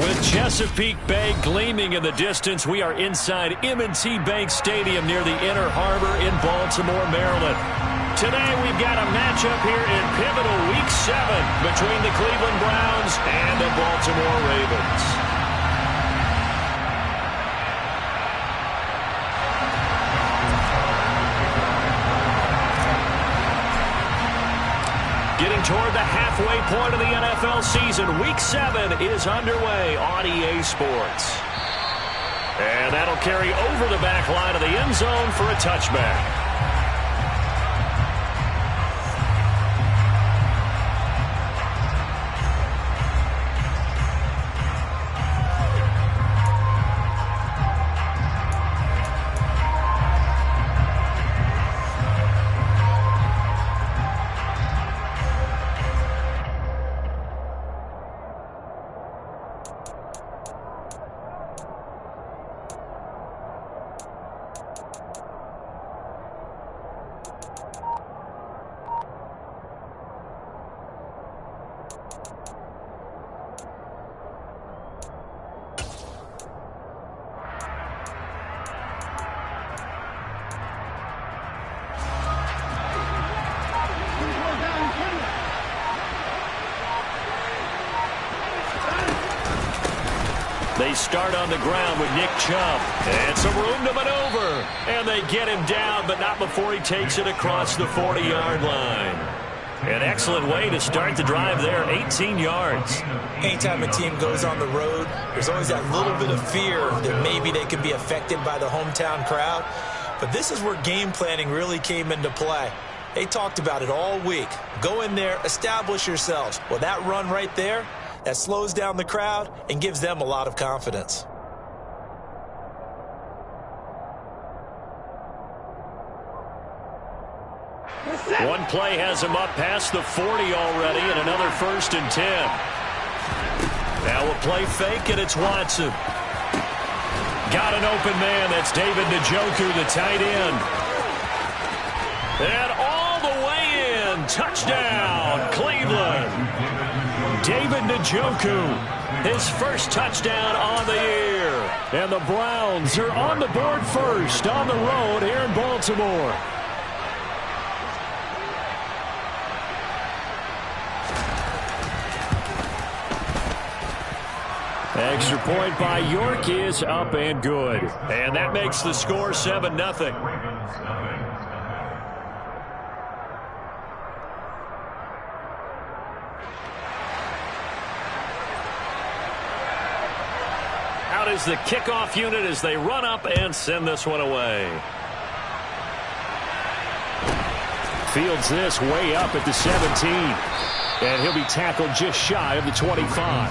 With Chesapeake Bay gleaming in the distance, we are inside M&T Bank Stadium near the Inner Harbor in Baltimore, Maryland. Today we've got a matchup here in pivotal Week 7 between the Cleveland Browns and the Baltimore Ravens. Getting toward the halfway point of the NFL season, Week 7 is underway on EA Sports. And that'll carry over the back line of the end zone for a touchback. They start on the ground with Nick Chubb. And some room to maneuver. And they get him down, but not before he takes it across the 40-yard line. An excellent way to start the drive there, 18 yards. Anytime a team goes on the road, there's always that little bit of fear that maybe they can be affected by the hometown crowd. But this is where game planning really came into play. They talked about it all week. Go in there, establish yourselves. Well, that run right there, that slows down the crowd and gives them a lot of confidence. One play has him up past the 40 already, and another 1st and 10. Now a play fake, and it's Watson. Got an open man. That's David Njoku, the tight end. And all the way in. Touchdown, Cleveland. David Njoku, his first touchdown on the year. And the Browns are on the board first on the road here in Baltimore. Extra point by York is up and good. And that makes the score 7-0. Out is the kickoff unit as they run up and send this one away. Fields this way up at the 17. And he'll be tackled just shy of the 25.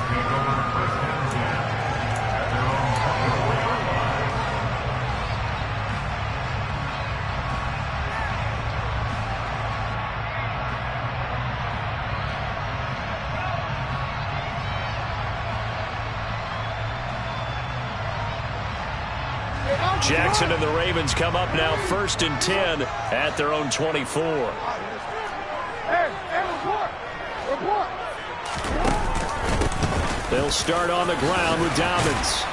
Jackson and the Ravens come up now 1st and 10 at their own 24. They'll start on the ground with Dobbins.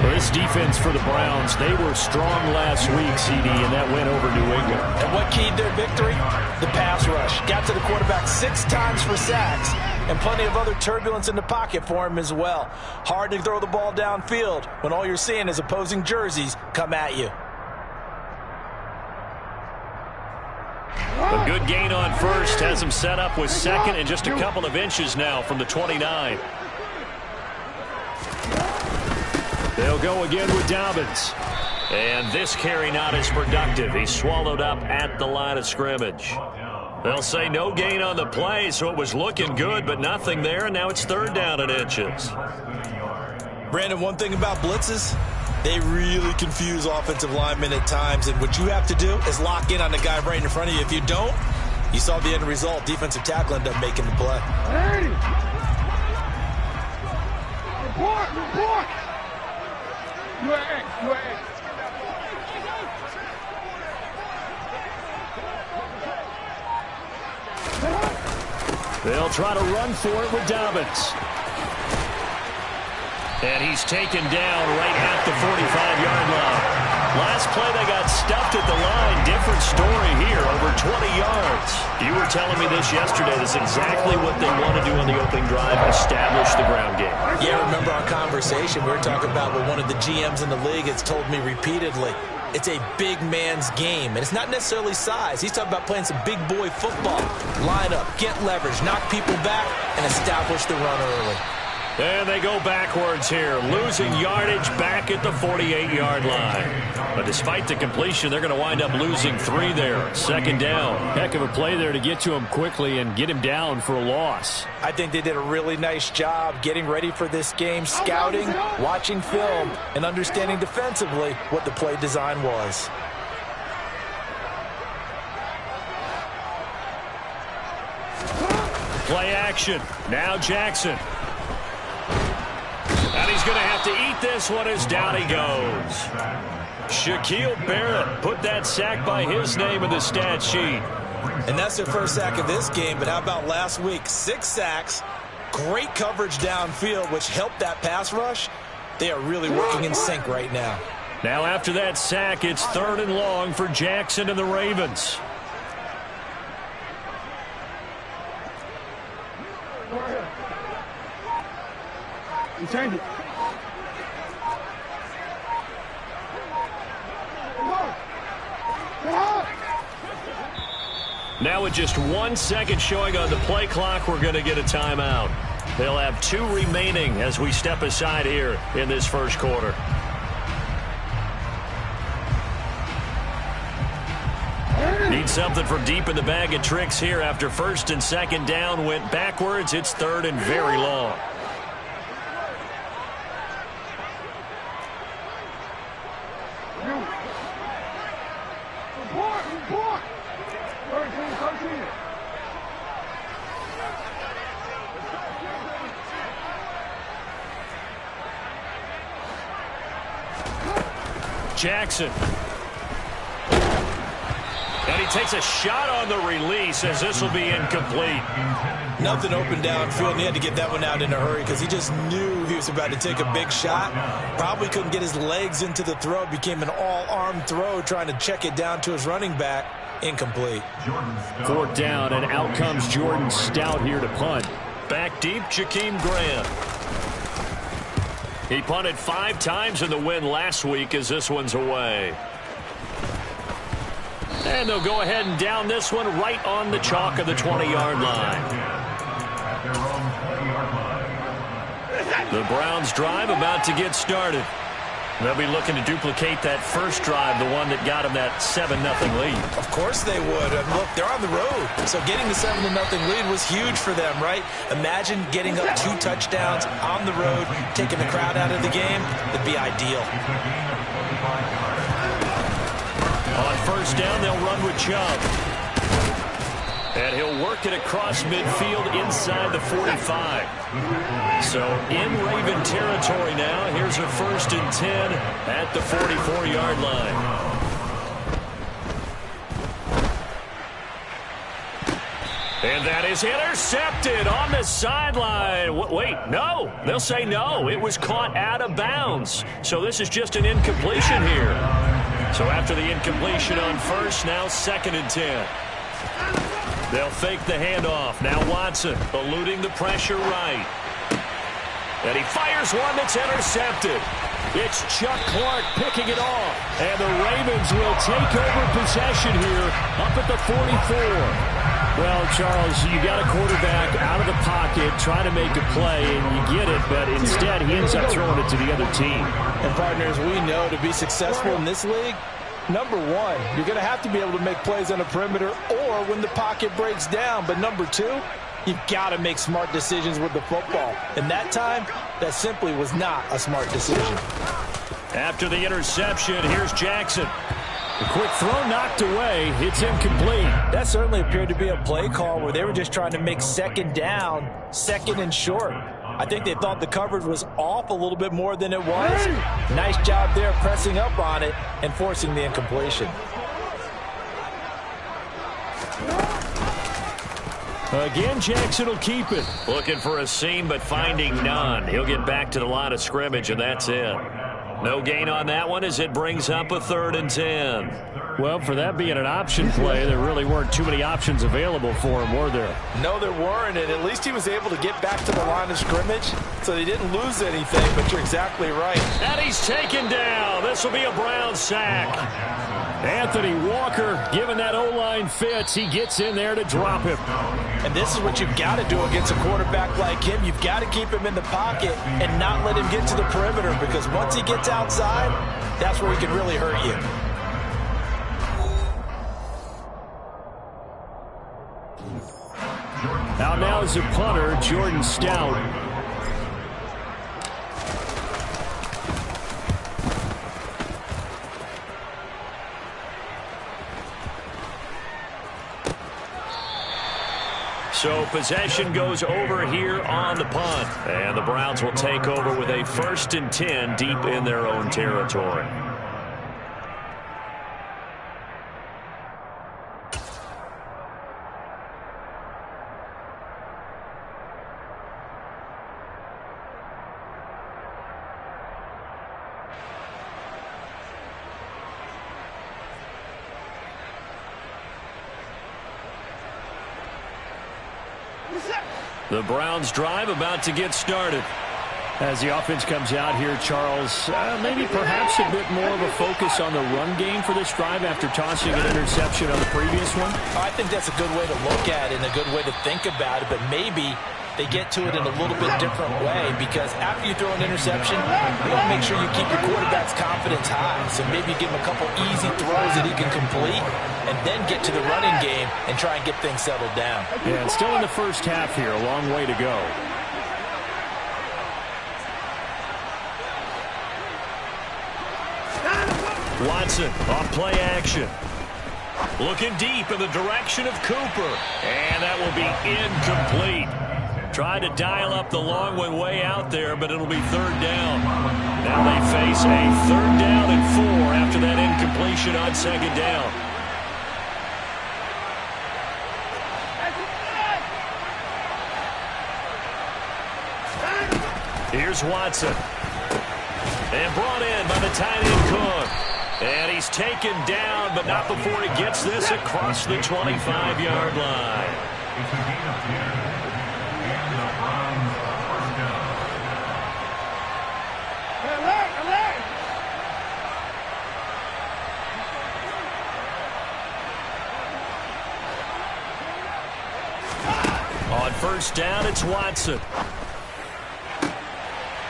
This defense for the Browns, they were strong last week, CD, and that went over New England. And what keyed their victory? The pass rush. Got to the quarterback 6 times for sacks, and plenty of other turbulence in the pocket for him as well. Hard to throw the ball downfield when all you're seeing is opposing jerseys come at you. A good gain on first has him set up with second and just a couple of inches now from the 29. They'll go again with Dobbins. And this carry not as productive. He's swallowed up at the line of scrimmage. They'll say no gain on the play, so it was looking good, but nothing there, and now it's 3rd down and inches. Brandon, one thing about blitzes, they really confuse offensive linemen at times, and what you have to do is lock in on the guy right in front of you. If you don't, you saw the end result. Defensive tackle ended up making the play. Hey! Report! UAA. They'll try to run for it with Dobbins. And he's taken down right at the 45-yard line. Last play, they got stuffed at the line. Different story here, over 20 yards. You were telling me this yesterday. This is exactly what they want to do on the opening drive, establish the ground game. Yeah, remember our conversation. We were talking about what one of the GMs in the league has told me repeatedly. It's a big man's game, and it's not necessarily size. He's talking about playing some big boy football. Line up, get leverage, knock people back, and establish the run early. And they go backwards here, losing yardage back at the 48-yard line. But despite the completion, they're going to wind up losing 3 there. Second down. Heck of a play there to get to him quickly and get him down for a loss. I think they did a really nice job getting ready for this game, scouting, watching film, and understanding defensively what the play design was. Play action. Now Jackson. And he's going to have to eat this one as down he goes. Shaquille Barrett put that sack by his name in the stat sheet. And that's their first sack of this game, but how about last week? 6 sacks, great coverage downfield, which helped that pass rush. They are really working in sync right now. Now after that sack, it's 3rd and long for Jackson and the Ravens. You change it. Now with just 1 second showing on the play clock, we're going to get a timeout. They'll have 2 remaining as we step aside here in this first quarter. Need something for deep in the bag of tricks here after 1st and 2nd down went backwards. It's 3rd and very long. Jackson. And he takes a shot on the release as this will be incomplete. Nothing open downfield, and he had to get that one out in a hurry because he just knew he was about to take a big shot. Probably couldn't get his legs into the throw. It became an all-arm throw trying to check it down to his running back. Incomplete. 4th down, and out comes Jordan Stout here to punt. Back deep, Jakeem Grant. He punted 5 times in the win last week as this one's away. And they'll go ahead and down this one right on the chalk of the 20-yard line. The Browns drive about to get started. They'll be looking to duplicate that first drive, the one that got them that 7-0 lead. Of course they would. And look, they're on the road. So getting the 7-0 lead was huge for them, right? Imagine getting up 2 touchdowns on the road, taking the crowd out of the game. It'd be ideal. On 1st down, they'll run with Chubb. And he'll work it across midfield inside the 45. So in Raven territory now. Here's a 1st and 10 at the 44-yard line. And that is intercepted on the sideline. Wait, no. They'll say no. It was caught out of bounds. So this is just an incompletion here. So after the incompletion on 1st, now 2nd and 10. They'll fake the handoff. Now Watson eluding the pressure right. And he fires one that's intercepted. It's Chuck Clark picking it off. And the Ravens will take over possession here up at the 44. Well, Charles, you got a quarterback out of the pocket trying to make a play, and you get it, but instead he ends up throwing it to the other team. And partners, we know to be successful in this league, number 1, you're going to have to be able to make plays on the perimeter or when the pocket breaks down. But number 2, you've got to make smart decisions with the football. And that time, that simply was not a smart decision. After the interception, here's Jackson. The quick throw knocked away. It's incomplete. That certainly appeared to be a play call where they were just trying to make 2nd down, 2nd and short. I think they thought the coverage was off a little bit more than it was. Nice job there pressing up on it and forcing the incompletion. Again, Jackson will keep it. Looking for a seam, but finding none. He'll get back to the line of scrimmage, and that's it. No gain on that one as it brings up a 3rd and 10. Well, for that being an option play, there really weren't too many options available for him, were there? No, there weren't, and at least he was able to get back to the line of scrimmage, so he didn't lose anything, but you're exactly right. And he's taken down. This will be a Brown sack. Anthony Walker, given that O-line fits, he gets in there to drop him. And this is what you've got to do against a quarterback like him. You've got to keep him in the pocket and not let him get to the perimeter, because once he gets outside, that's where he can really hurt you. Out now is a punter, Jordan Stout. So possession goes over here on the punt. And the Browns will take over with a 1st and 10 deep in their own territory. The Browns drive about to get started. As the offense comes out here, Charles, maybe perhaps a bit more of a focus on the run game for this drive after tossing an interception on the previous one? I think that's a good way to look at it and a good way to think about it, but maybe they get to it in a little bit different way, because after you throw an interception, you want to make sure you keep your quarterback's confidence high. So maybe you give him a couple easy throws that he can complete and then get to the running game and try and get things settled down. Yeah, and still in the first half here, a long way to go. Watson off play action. Looking deep in the direction of Cooper. And that will be incomplete. Tried to dial up the long one way out there, but it'll be 3rd down. Now they face a 3rd down and 4 after that incompletion on 2nd down. Here's Watson. And brought in by the tight end Cook. And he's taken down, but not before he gets this across the 25-yard line. On 1st down, it's Watson.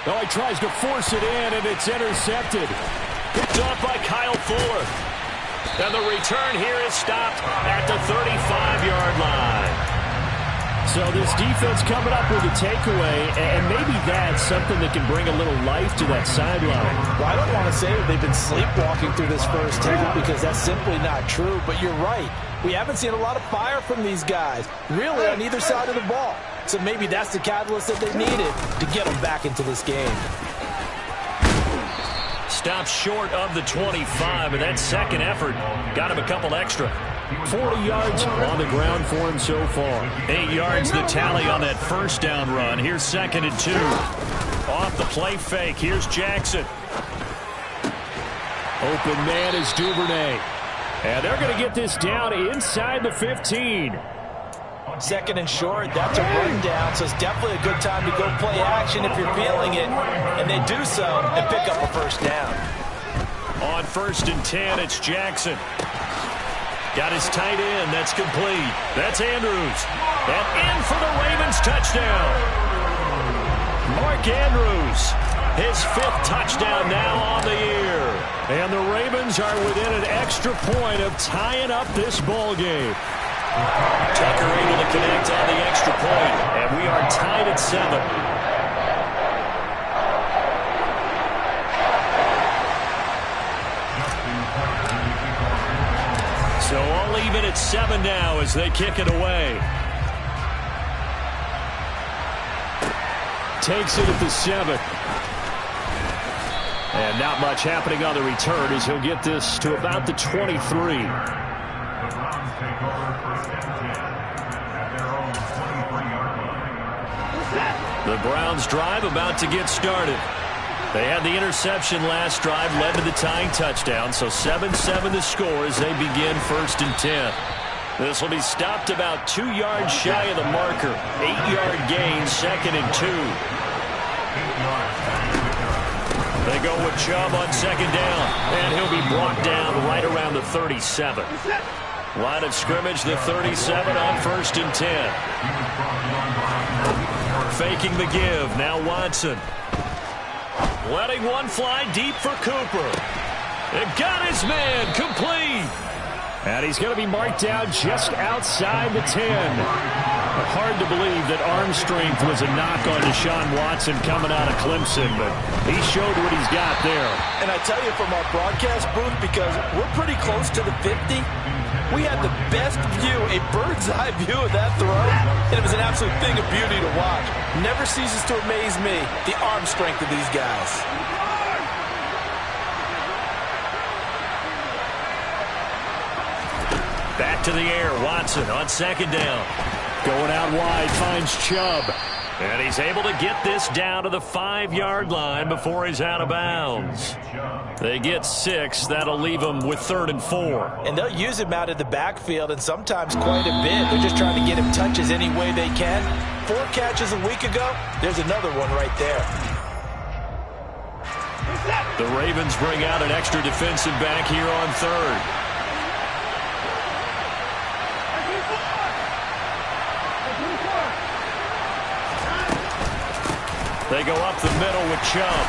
Oh, he tries to force it in, and it's intercepted. Picked off by Kyle Fuller. And the return here is stopped at the 35-yard line. So this defense coming up with a takeaway, and maybe that's something that can bring a little life to that sideline. Well, I don't want to say that they've been sleepwalking through this first half, because that's simply not true. But you're right. We haven't seen a lot of fire from these guys, really, on either side of the ball. So maybe that's the catalyst that they needed to get them back into this game. Stopped short of the 25, and that second effort got him a couple extra. 40 yards on the ground for him so far. 8 yards the tally on that 1st down run. Here's 2nd and 2. Off the play fake. Here's Jackson. Open man is Duvernay. And they're going to get this down inside the 15. 2nd and short, that's a rundown, so it's definitely a good time to go play action if you're feeling it. And they do so and pick up a 1st down. On 1st and 10, it's Jackson. Got his tight end. That's complete. That's Andrews. And in for the Ravens touchdown. Mark Andrews, his 5th touchdown now on the year. And the Ravens are within an extra point of tying up this ball game. Tucker able to connect on the extra point, and we are tied at 7. So all even at 7 now as they kick it away. Takes it at the 7. And not much happening on the return as he'll get this to about the 23. The Browns drive about to get started. They had the interception last drive, led to the tying touchdown, so 7-7 the score as they begin 1st and 10. This will be stopped about 2 yards shy of the marker. 8-yard gain, 2nd and 2. They go with Chubb on 2nd down, and he'll be brought down right around the 37. Line of scrimmage, the 37 on 1st and 10. Faking the give, now Watson. Letting one fly deep for Cooper. It got his man, complete. And he's going to be marked down just outside the 10. Hard to believe that arm strength was a knock on Deshaun Watson coming out of Clemson, but he showed what he's got there. And I tell you from our broadcast booth, because we're pretty close to the 50, we had the best view, a bird's-eye view of that throw, and it was an absolute thing of beauty to watch. Never ceases to amaze me, the arm strength of these guys. Back to the air, Watson on 2nd down. Going out wide, finds Chubb. And he's able to get this down to the 5-yard line before he's out of bounds. They get 6. That'll leave them with 3rd and 4. And they'll use him out of the backfield, and sometimes quite a bit. They're just trying to get him touches any way they can. 4 catches a week ago. There's another one right there. The Ravens bring out an extra defensive back here on 3rd. They go up the middle with Chubb.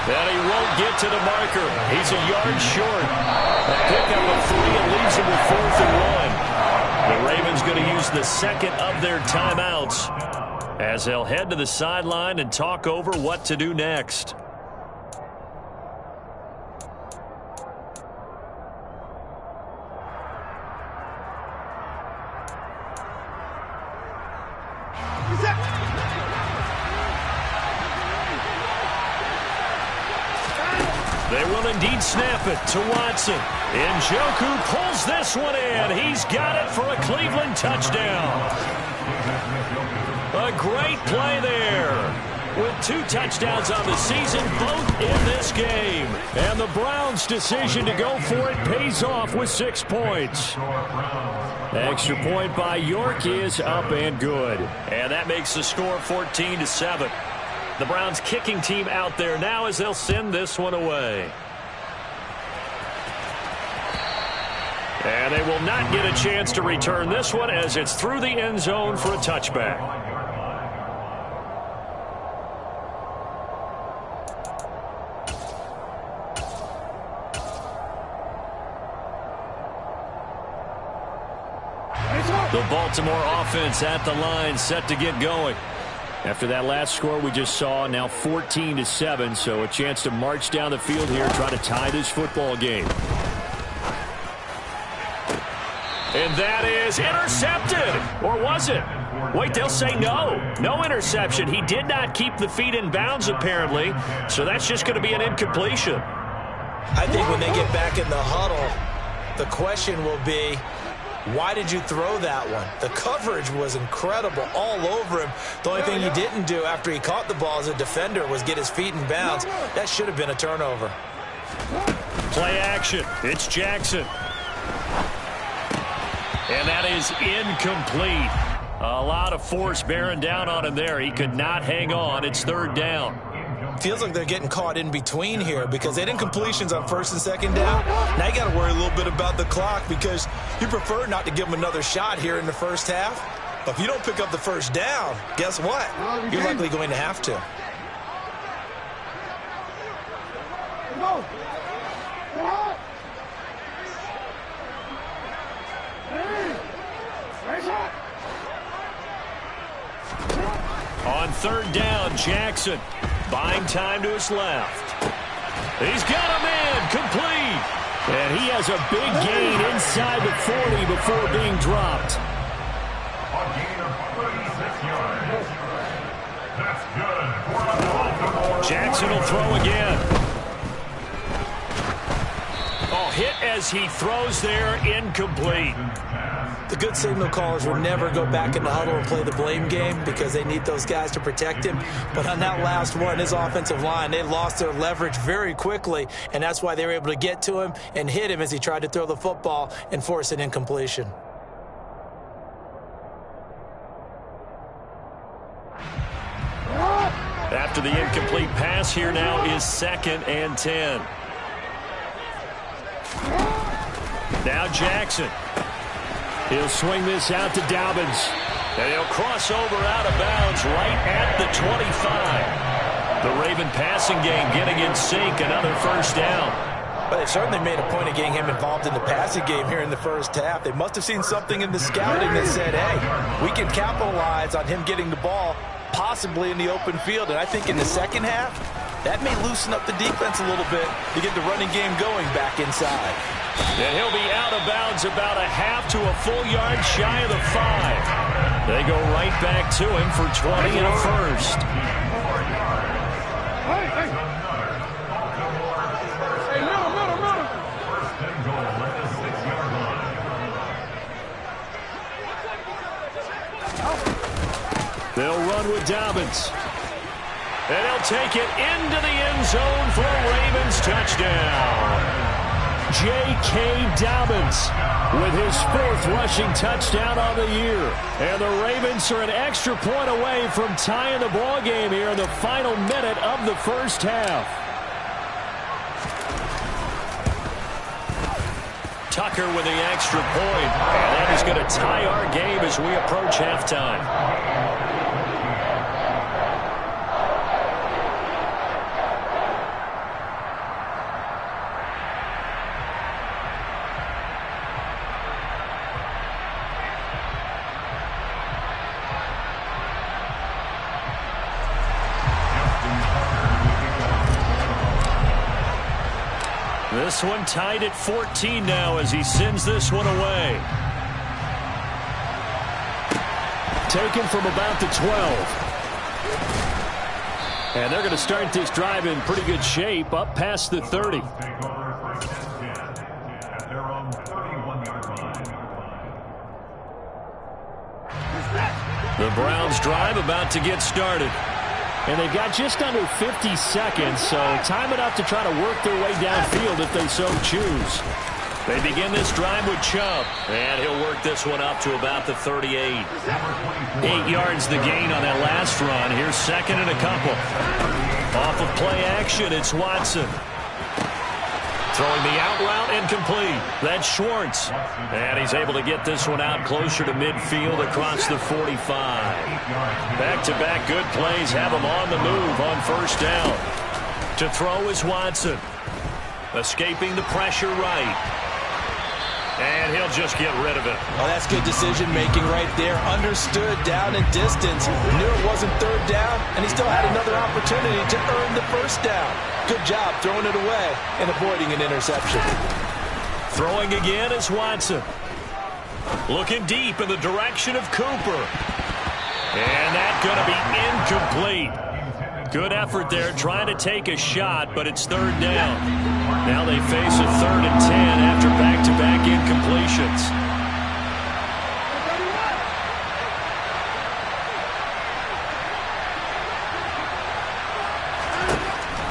And he won't get to the marker. He's a yard short. A pickup of 3 and leaves him with 4th and 1. The Ravens going to use the 2nd of their timeouts as they'll head to the sideline and talk over what to do next. They will indeed snap it to Watson. Njoku pulls this one in. He's got it for a Cleveland touchdown. A great play there. With 2 touchdowns on the season, both in this game. And the Browns' decision to go for it pays off with 6 points. Extra point by York is up and good. And that makes the score 14-7. The Browns kicking team out there now as they'll send this one away. And they will not get a chance to return this one as it's through the end zone for a touchback. The Baltimore offense at the line, set to get going. After that last score we just saw, now 14-7, so a chance to march down the field here, try to tie this football game. And that is intercepted. Or was it? Wait, they'll say no. No interception. He did not keep the feet in bounds, apparently, so that's just going to be an incompletion. I think when they get back in the huddle, the question will be, why did you throw that one? The coverage was incredible all over him. The only thing he didn't do after he caught the ball as a defender was get his feet in bounds. That should have been a turnover. Play action. It's Jackson. And that is incomplete. A lot of force bearing down on him there. He could not hang on. It's 3rd down. Feels like they're getting caught in between here because they had incompletions on 1st and 2nd down. Now you got to worry a little bit about the clock because you prefer not to give them another shot here in the first half. But if you don't pick up the 1st down, guess what? You're likely going to have to. On 3rd down, Jackson buying time to his left. He's got a man, complete. And he has a big gain inside the 40 before being dropped. A gain of 36 yards. That's good. Jackson will throw again. Ball hit as he throws there, incomplete. The good signal callers will never go back in the huddle and play the blame game because they need those guys to protect him. But on that last one, his offensive line, they lost their leverage very quickly, and that's why they were able to get to him and hit him as he tried to throw the football and force an incompletion. After the incomplete pass, here now is 2nd and 10. Now Jackson. He'll swing this out to Dobbins. And he'll cross over out of bounds right at the 25. The Raven passing game getting in sync, another first down. But they certainly made a point of getting him involved in the passing game here in the first half. They must have seen something in the scouting that said, hey, we can capitalize on him getting the ball possibly in the open field. And I think in the second half, that may loosen up the defense a little bit to get the running game going back inside. And he'll be out of bounds about a half to a full yard shy of the 5. They go right back to him for 20 and a first. They'll run with Dobbins. And he'll take it into the end zone for a Ravens touchdown. J.K. Dobbins with his 4th rushing touchdown on the year. And the Ravens are an extra point away from tying the ball game here in the final minute of the first half. Tucker with the extra point. And that is going to tie our game as we approach halftime. This one tied at 14 now as he sends this one away. Taken from about the 12. And they're going to start this drive in pretty good shape up past the 30. The Browns drive about to get started. And they've got just under 50 seconds, so time enough to try to work their way downfield if they so choose. They begin this drive with Chubb, and he'll work this one up to about the 38. 8 yards the gain on that last run. Here's 2nd and a couple. Off of play action, it's Watson. Throwing the out route incomplete. That's Schwartz. And he's able to get this one out closer to midfield across the 45. Back-to-back good plays have him on the move on first down. To throw is Watson. Escaping the pressure right. And he'll just get rid of it. Oh, that's good decision-making right there. Understood down and distance. Knew it wasn't 3rd down, and he still had another opportunity to earn the first down. Good job throwing it away and avoiding an interception. Throwing again is Watson. Looking deep in the direction of Cooper. And that's going to be incomplete. Good effort there trying to take a shot, but it's 3rd down. Now they face a 3rd and 10 after back-to-back incompletions.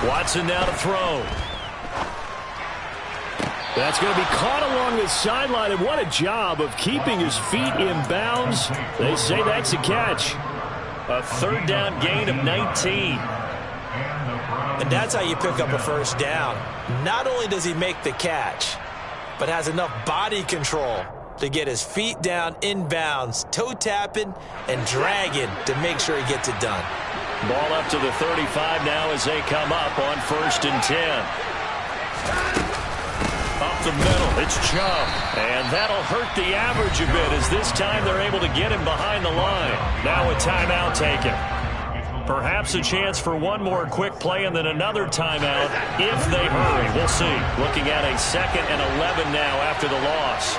Watson now to throw. That's going to be caught along the sideline, and what a job of keeping his feet in bounds. They say that's a catch. A 3rd down gain of 19. And that's how you pick up a first down. Not only does he make the catch, but has enough body control to get his feet down inbounds, toe tapping and dragging to make sure he gets it done. Ball up to the 35 now as they come up on 1st and 10. Up the middle, it's Chubb. And that'll hurt the average a bit as this time they're able to get him behind the line. Now a timeout taken. Perhaps a chance for one more quick play and then another timeout if they hurry. We'll see. Looking at a 2nd and 11 now after the loss.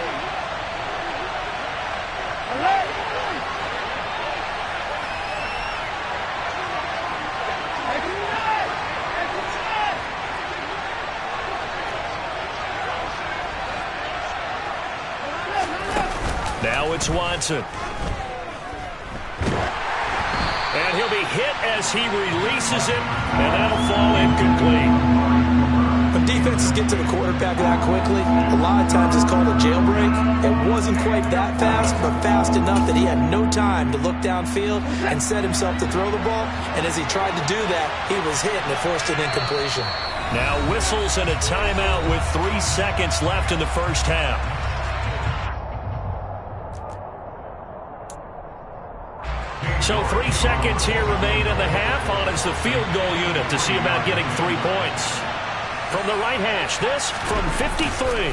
Now it's Watson. And he'll be hit as he releases it, and that'll fall incomplete. When defenses get to the quarterback that quickly, a lot of times it's called a jailbreak. It wasn't quite that fast, but fast enough that he had no time to look downfield and set himself to throw the ball. And as he tried to do that, he was hit, and it forced an incompletion. Now whistles and a timeout with 3 seconds left in the first half. So 3 seconds here remain in the half on as the field goal unit to see about getting 3 points. From the right hash, this from 53.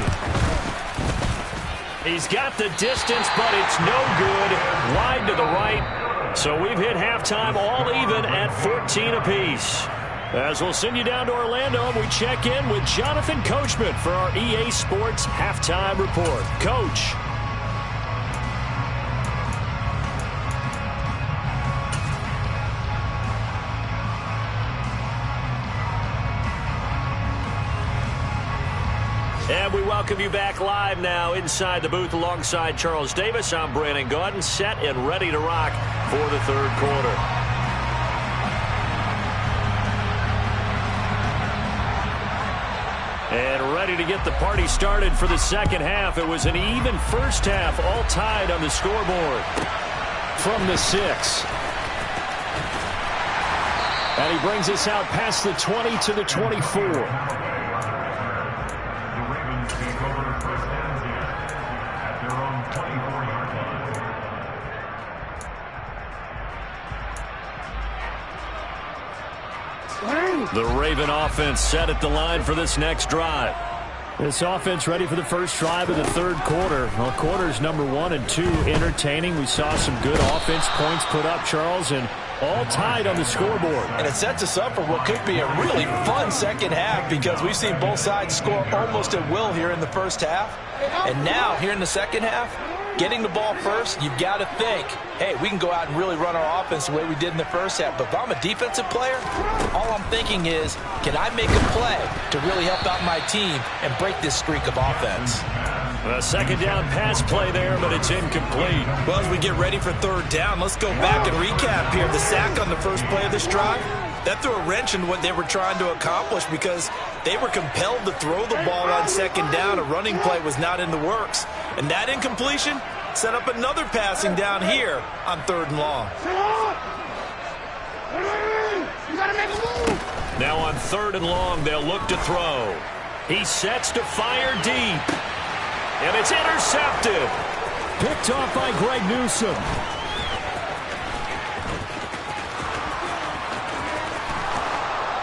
He's got the distance, but it's no good. Wide to the right. So we've hit halftime all even at 14 apiece. As we'll send you down to Orlando, we check in with Jonathan Coachman for our EA Sports Halftime Report. Coach. And we welcome you back live now inside the booth alongside Charles Davis. I'm Brandon Gaudin, set and ready to rock for the third quarter. And ready to get the party started for the second half. It was an even first half, all tied on the scoreboard. From the 6. And he brings us out past the 20 to the 24. The Raven offense set at the line for this next drive. This offense ready for the first drive of the third quarter. Well, quarters number 1 and 2 entertaining. We saw some good offense points put up, Charles, and all tied on the scoreboard. And it sets us up for what could be a really fun second half because we've seen both sides score almost at will here in the first half. And now, here in the second half, getting the ball first, you've got to think, hey, we can go out and really run our offense the way we did in the first half. But if I'm a defensive player, all I'm thinking is, can I make a play to really help out my team and break this streak of offense? A second down pass play there, but it's incomplete. Well, as we get ready for third down, let's go back and recap here. The sack on the first play of this drive, that threw a wrench in what they were trying to accomplish because they were compelled to throw the ball on second down. A running play was not in the works. And that incompletion set up another passing down here on third and long. Now on third and long, they'll look to throw. He sets to fire deep. And it's intercepted. Picked off by Greg Newsome.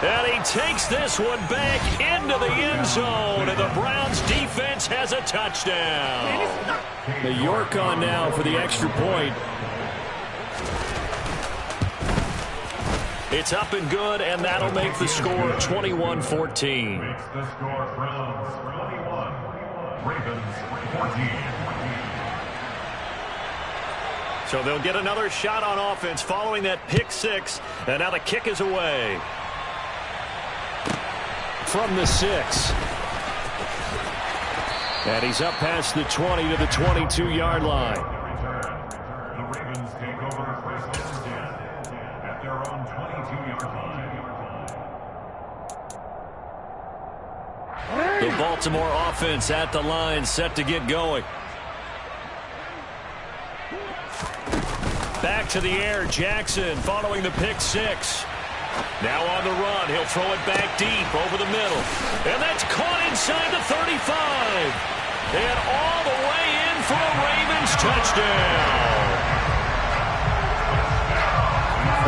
And he takes this one back into the end zone, and the Browns defense has a touchdown. The York on now for the extra point. It's up and good, and that'll make the score 21-14. Makes the score Browns 21, Ravens 14. So they'll get another shot on offense following that pick 6, and now the kick is away. From the 6. And he's up past the 20 to the 22-yard line. The Ravens take over first and 10 at their own 22-yard line. The Baltimore offense at the line, set to get going. Back to the air, Jackson following the pick 6. Now on the run, he'll throw it back deep over the middle. And that's caught inside the 35. And all the way in for a Ravens touchdown.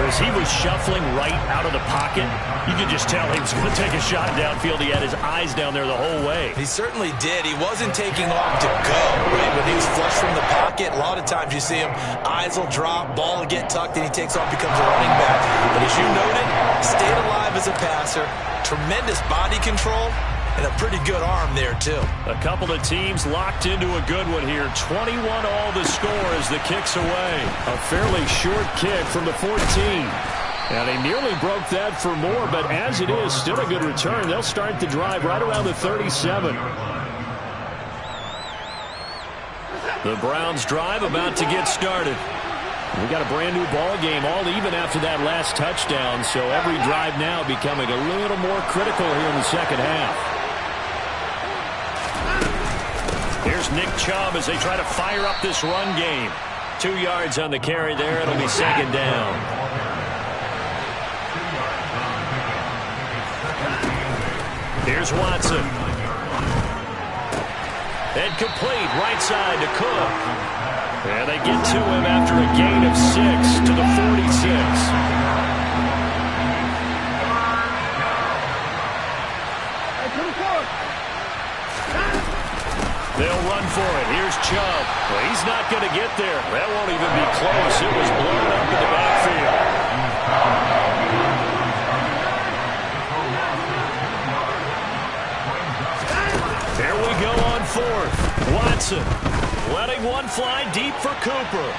As he was shuffling right out of the pocket, you could just tell he was going to take a shot downfield. He had his eyes down there the whole way. He certainly did. He wasn't taking off to go, right? When he was flush from the pocket, a lot of times you see him, eyes will drop, ball will get tucked, and he takes off, becomes a running back. But as you noted, stayed alive as a passer, tremendous body control, and a pretty good arm there, too. A couple of teams locked into a good one here. 21 all the score as the kick's away. A fairly short kick from the 14. And he nearly broke that for more, but as it is, still a good return. They'll start the drive right around the 37. The Browns drive about to get started. We got a brand new ball game, all even after that last touchdown, so every drive now becoming a little more critical here in the second half. Here's Nick Chubb as they try to fire up this run game. 2 yards on the carry there. It'll be second down. Here's Watson. And complete right side to Cook. And they get to him after a gain of 6 to the 46. They'll run for it. Here's Chubb. Well, he's not going to get there. That won't even be close. It was blown up in the backfield. Here we go on fourth. Watson letting one fly deep for Cooper.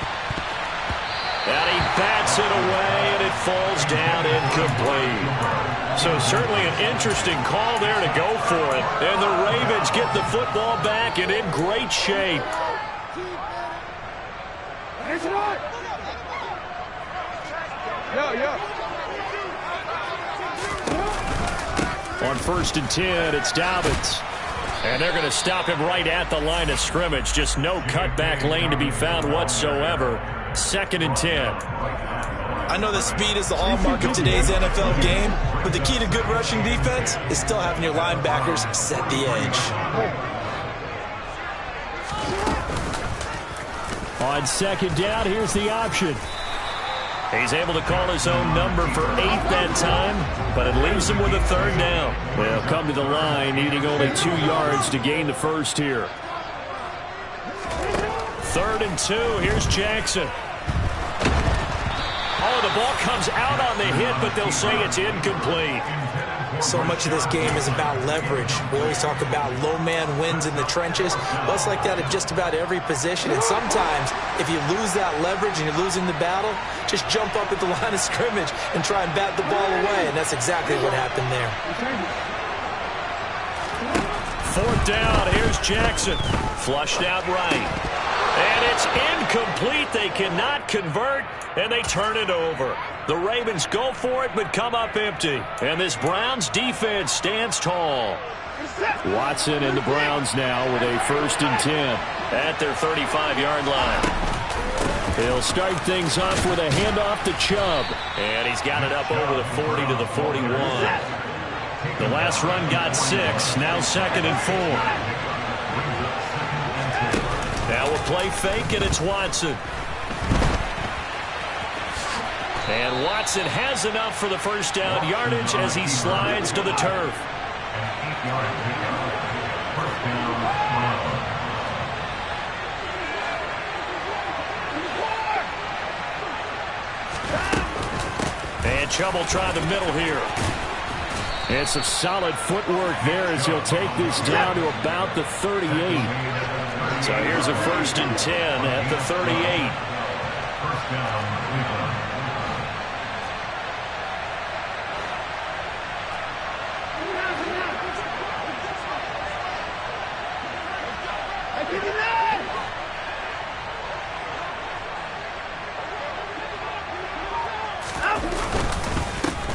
And he bats it away, and it falls down incomplete. So certainly an interesting call there to go for it. And the Ravens get the football back and in great shape. On 1st and 10, it's Dobbins. And they're going to stop him right at the line of scrimmage. Just no cutback lane to be found whatsoever. 2nd and 10. I know that speed is the hallmark of today's NFL game, but the key to good rushing defense is still having your linebackers set the edge. On 2nd down, here's the option. He's able to call his own number for 8 that time, but it leaves him with a 3rd down. They'll come to the line, needing only 2 yards to gain the first here. 3rd and 2. Here's Jackson. Oh, the ball comes out on the hit, but they'll say it's incomplete. So much of this game is about leverage. We always talk about low man wins in the trenches. Well, it's like that at just about every position. And sometimes, if you lose that leverage and you're losing the battle, just jump up at the line of scrimmage and try and bat the ball away. And that's exactly what happened there. 4th down. Here's Jackson. Flushed out right. And it's incomplete. They cannot convert, and they turn it over. The Ravens go for it, but come up empty. And this Browns defense stands tall. Watson and the Browns now with a 1st and 10. At their 35-yard line. They'll start things off with a handoff to Chubb. And he's got it up over the 40 to the 41. The last run got 6. Now 2nd and 4. Now a play fake, and it's Watson. And Watson has enough for the 1st down yardage as he slides to the turf. And Chubb will try the middle here. And some solid footwork there as he'll take this down to about the 38. So here's a 1st and 10 at the 38.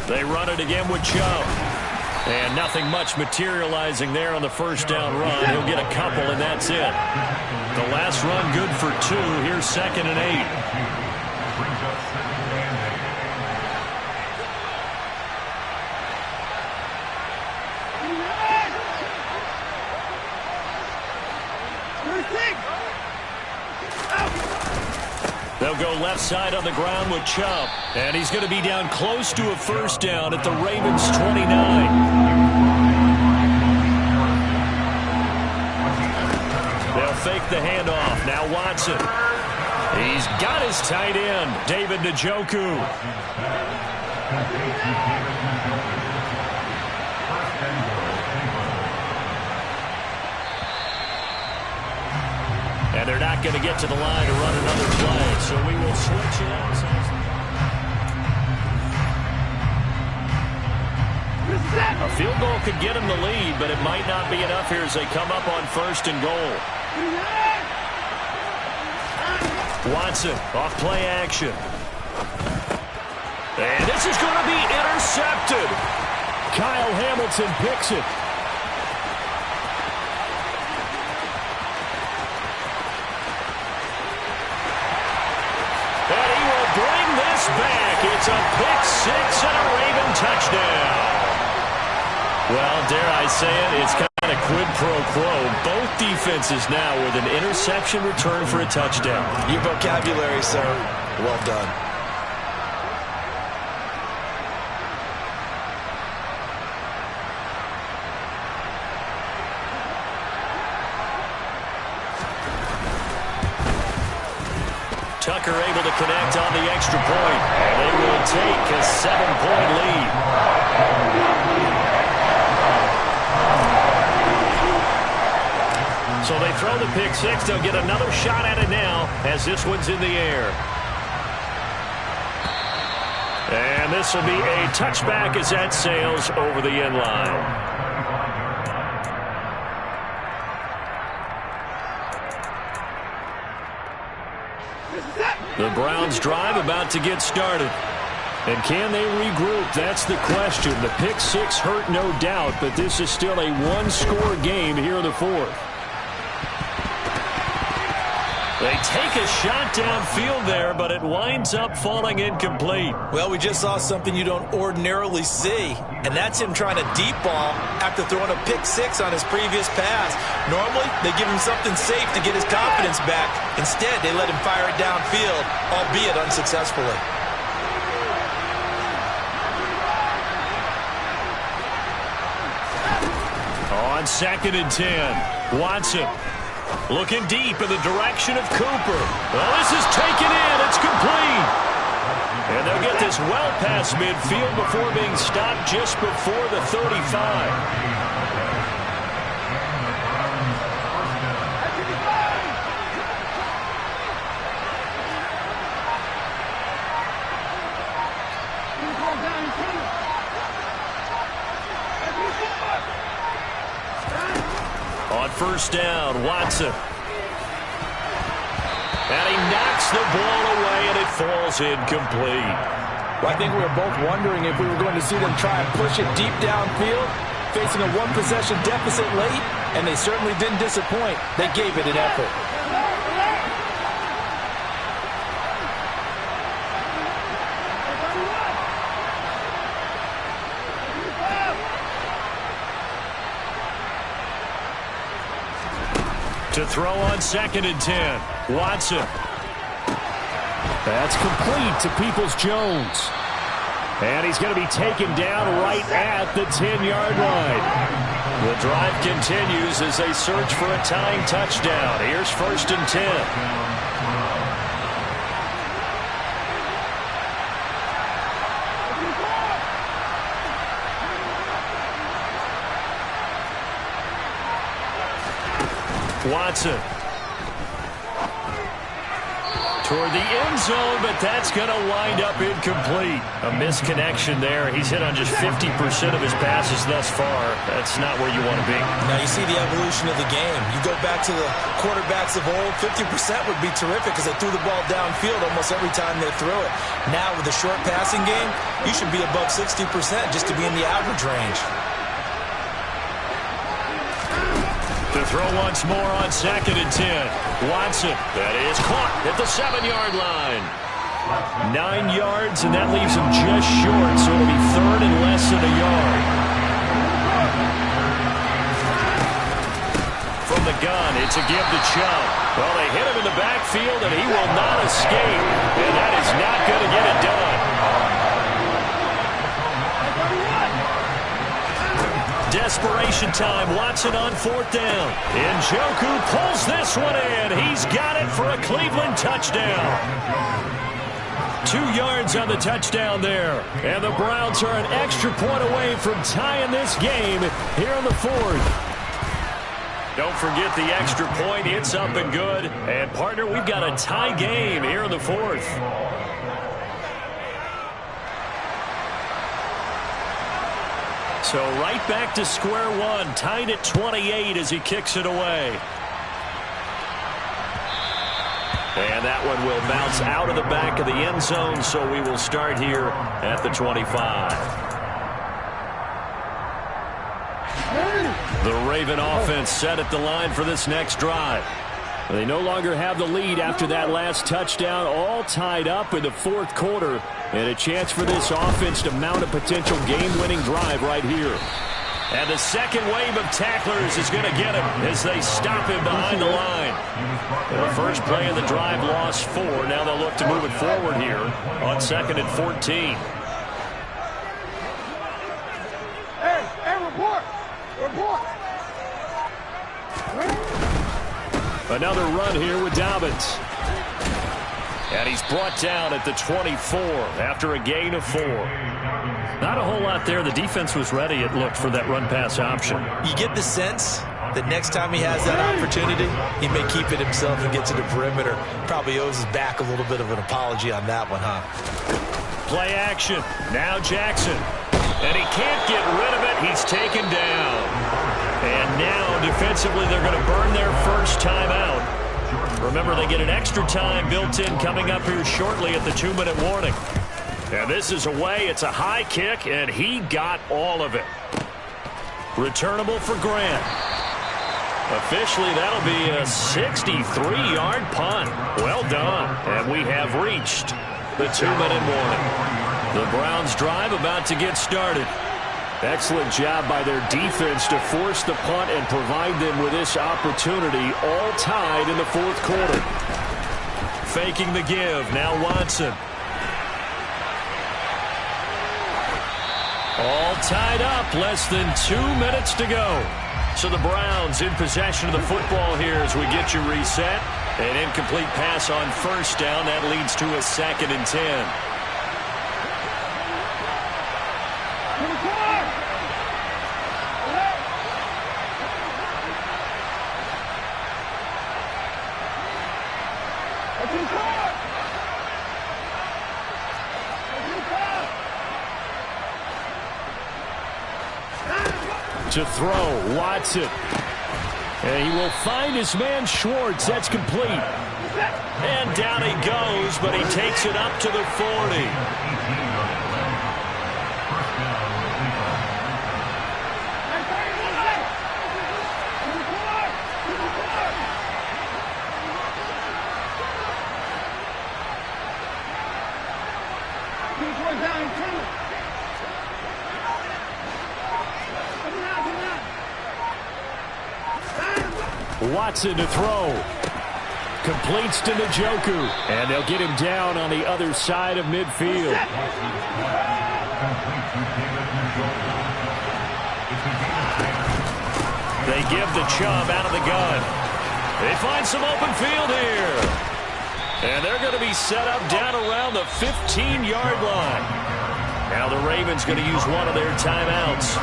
They run it again with Chubb. And nothing much materializing there on the 1st down run. He'll get a couple, and that's it. The last run good for 2. Here's 2nd and 8. They'll go left side on the ground with Chubb. And he's going to be down close to a 1st down at the Ravens' 29. They'll fake the handoff. Now Watson. He's got his tight end, David Njoku. And they're not going to get to the line to run another play, so we will switch it out. A field goal could get them the lead, but it might not be enough here as they come up on 1st and goal. Watson off play action. And this is going to be intercepted. Kyle Hamilton picks it. And he will bring this back. It's a pick six and a Raven touchdown. Well, dare I say it, it's kind of quid pro quo. Both defenses now with an interception return for a touchdown. Your vocabulary, sir. Well done. Tucker able to connect on the extra point. And they will take a 7-point lead. So they throw the pick six. They'll get another shot at it now as this one's in the air. And this will be a touchback as that sails over the end line. The Browns drive about to get started. And can they regroup? That's the question. The pick six hurt, no doubt, but this is still a one-score game here in the fourth. They take a shot downfield there, but it winds up falling incomplete. Well, we just saw something you don't ordinarily see, and that's him trying to deep ball after throwing a pick six on his previous pass. Normally, they give him something safe to get his confidence back. Instead, they let him fire it downfield, albeit unsuccessfully. On 2nd and 10, Watson looking deep in the direction of Cooper. Well, this is taken in. It's complete. And they'll get this well past midfield before being stopped just before the 35. On 1st down, Watson. And he knocks the ball away, and it falls incomplete. Well, I think we were both wondering if we were going to see them try and push it deep downfield, facing a one-possession deficit late, and they certainly didn't disappoint. They gave it an effort. To throw on 2nd and 10, Watson. That's complete to Peoples-Jones. And he's going to be taken down right at the 10-yard line. The drive continues as they search for a tying touchdown. Here's 1st and 10. Watson toward the end zone, but that's going to wind up incomplete. A misconnection there. He's hit on just 50% of his passes thus far. That's not where you want to be. Now you see the evolution of the game. You go back to the quarterbacks of old, 50% would be terrific because they threw the ball downfield almost every time they threw it. Now with the short passing game, you should be above 60% just to be in the average range. To throw once more on 2nd and 10. Watson, that is caught at the 7-yard line. 9 yards, and that leaves him just short, so it'll be 3rd and less than a yard. From the gun, it's a give to Chubb. Well, they hit him in the backfield, and he will not escape. And that is not going to get it done. Desperation time. Watson on 4th down. Njoku pulls this one in. He's got it for a Cleveland touchdown. 2 yards on the touchdown there. And the Browns are an extra point away from tying this game here in the 4th. Don't forget the extra point. It's up and good. And, partner, we've got a tie game here in the 4th. So right back to square one, tied at 28 as he kicks it away. And that one will bounce out of the back of the end zone, so we will start here at the 25. The Raven offense set at the line for this next drive. They no longer have the lead after that last touchdown, all tied up in the fourth quarter, and a chance for this offense to mount a potential game-winning drive right here. And the second wave of tacklers is going to get him as they stop him behind the line. The first play of the drive lost 4. Now they'll look to move it forward here on 2nd and 14. Hey, report! Another run here with Dobbins. And he's brought down at the 24 after a gain of 4. Not a whole lot there. The defense was ready, it looked, for that run-pass option. You get the sense that next time he has that opportunity, he may keep it himself and get to the perimeter. Probably owes his back a little bit of an apology on that one, huh? Play action. Now Jackson. And he can't get rid of it. He's taken down. And now, defensively, they're going to burn their first timeout. Remember, they get an extra time built in coming up here shortly at the 2-minute warning. And this is away. It's a high kick, and he got all of it. Returnable for Grant. Officially, that'll be a 63-yard punt. Well done. And we have reached the 2-minute warning. The Browns drive about to get started. Excellent job by their defense to force the punt and provide them with this opportunity, all tied in the fourth quarter. Faking the give. Now Watson. All tied up. Less than 2 minutes to go. So the Browns in possession of the football here as we get you reset. An incomplete pass on first down. That leads to a 2nd and 10. To throw, Watson. And he will find his man Schwartz. That's complete. And down he goes, but he takes it up to the 40. Watson to throw. Completes to Njoku. And they'll get him down on the other side of midfield. They give the Chubb out of the gun. They find some open field here. And they're going to be set up down around the 15-yard line. Now the Ravens going to use one of their timeouts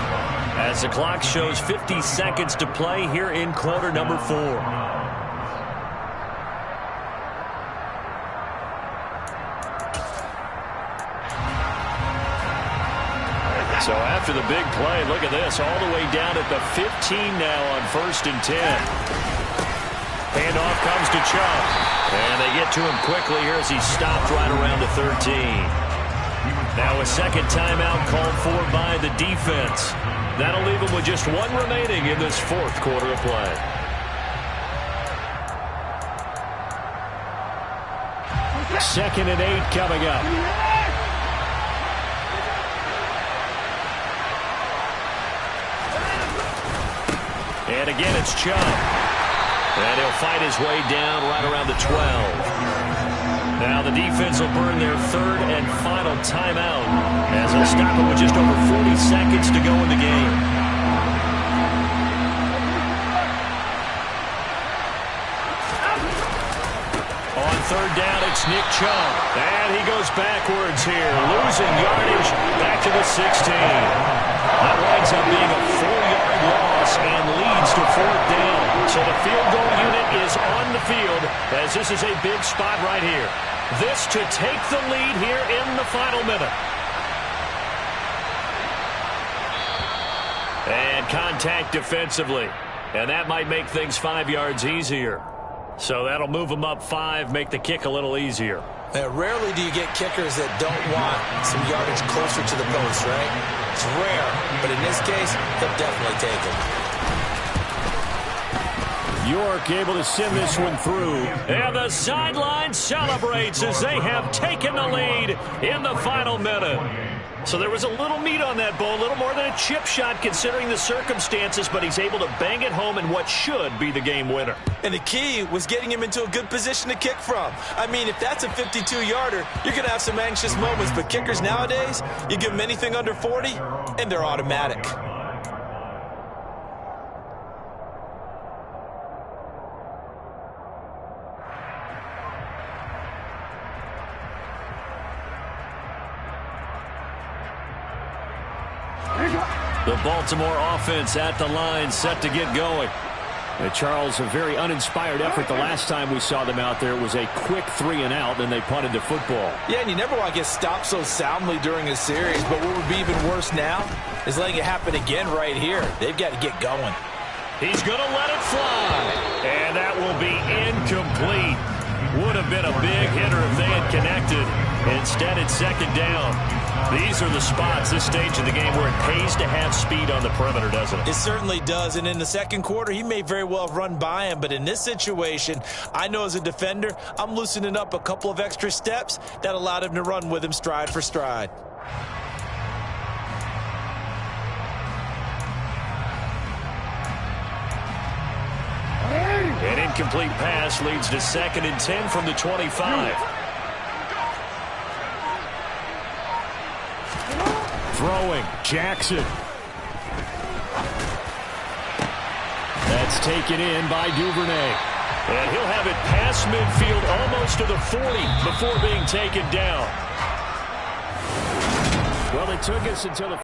as the clock shows 50 seconds to play here in quarter number 4. So after the big play, look at this, all the way down at the 15 now on 1st and 10. Handoff comes to Chubb. And they get to him quickly here as he stopped right around the 13. Now a second timeout called for by the defense. That'll leave them with just one remaining in this fourth quarter of play. Second and 8 coming up. And again, it's Chubb. And he'll fight his way down right around the 12. Now the defense will burn their third and final timeout as they'll stop it with just over 40 seconds to go in the game. On third down, it's Nick Chubb. And he goes backwards here, losing yardage back to the 16. That winds up being a 4-yard loss and leads to fourth down. So the field goal unit is on the field as this is a big spot right here. This to take the lead here in the final minute. And contact defensively. And that might make things 5 yards easier. So that'll move them up 5, make the kick a little easier. Rarely do you get kickers that don't want some yardage closer to the post, right? It's rare, but in this case, he'll definitely take it. York able to send this one through. And the sideline celebrates as they have taken the lead in the final minute. So there was a little meat on that ball, a little more than a chip shot considering the circumstances, but he's able to bang it home in what should be the game winner. And the key was getting him into a good position to kick from. I mean, if that's a 52-yarder, you're going to have some anxious moments, but kickers nowadays, you give them anything under 40, and they're automatic. The Baltimore offense at the line, set to get going. Charles, a very uninspired effort the last time we saw them out there. It was a quick 3-and-out, and they punted the football. Yeah, and you never want to get stopped so soundly during a series, but what would be even worse now is letting it happen again right here. They've got to get going. He's going to let it fly, and that will be incomplete. Would have been a big hitter if they had connected. Instead, it's second down. These are the spots, this stage of the game, where it pays to have speed on the perimeter, doesn't it? It certainly does, and in the second quarter, he may very well have run by him, but in this situation, I know as a defender, I'm loosening up a couple of extra steps that allowed him to run with him stride for stride. An incomplete pass leads to 2nd and 10 from the 25. Throwing, Jackson. That's taken in by Duvernay. And he'll have it past midfield almost to the 40 before being taken down. Well, it took us until the